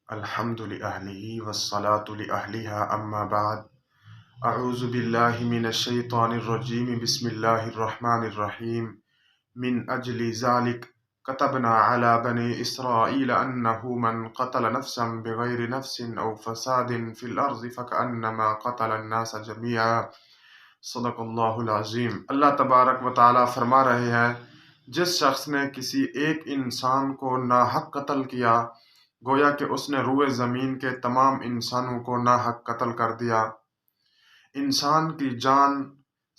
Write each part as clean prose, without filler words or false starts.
الحمد لأهله والصلاة لأهلها أما بعد أعوذ بالله من الشيطان الرجيم بسم الله الرحمن الرحيم من أجل ذلك كتبنا على بني إسرائيل أنه من قتل نفسا بغير نفس أو فساد في الأرض فكأنما قتل الناس جميعا صدق اللہ العظیم۔ اللہ تبارک و تعالیٰ فرما رہے ہیں، جس شخص نے کسی ایک انسان کو ناحق قتل کیا گویا کہ اس نے روئے زمین کے تمام انسانوں کو ناحق قتل کر دیا۔ انسان کی جان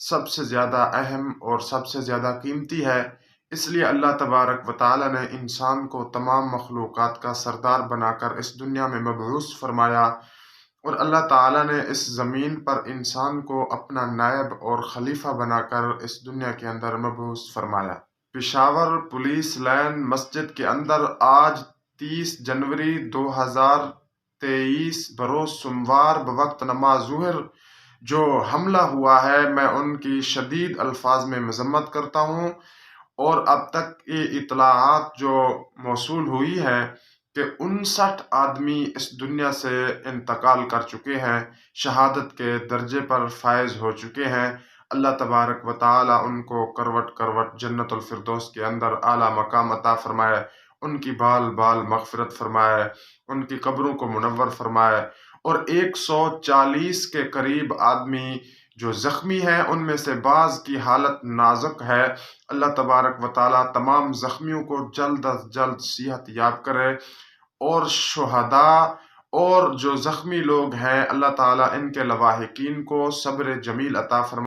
سب سے زیادہ اہم اور سب سے زیادہ قیمتی ہے، اس لیے اللہ تبارک و تعالیٰ نے انسان کو تمام مخلوقات کا سردار بنا کر اس دنیا میں مبعوث فرمایا، اور اللہ تعالیٰ نے اس زمین پر انسان کو اپنا نائب اور خلیفہ بنا کر اس دنیا کے اندر مبعوث فرمایا۔ پشاور پولیس لائن مسجد کے اندر آج 30 جنوری 2023 بروز سوموار بوقت نماز ظہر جو حملہ ہوا ہے، میں ان کی شدید الفاظ میں مذمت کرتا ہوں، اور اب تک یہ اطلاعات جو موصول ہوئی ہے کہ 59 آدمی اس دنیا سے انتقال کر چکے ہیں، شہادت کے درجے پر فائز ہو چکے ہیں۔ اللہ تبارک و تعالیٰ ان کو کروٹ کروٹ جنت الفردوس کے اندر اعلیٰ مقام عطا فرمائے، ان کی بال بال مغفرت فرمائے، ان کی قبروں کو منور فرمائے، اور 140 کے قریب آدمی جو زخمی ہیں، ان میں سے بعض کی حالت نازک ہے۔ اللہ تبارک و تعالیٰ تمام زخمیوں کو جلد از جلد صحت یاب کرے، اور شہداء اور جو زخمی لوگ ہیں اللہ تعالیٰ ان کے لواحقین کو صبر جمیل عطا فرمائے۔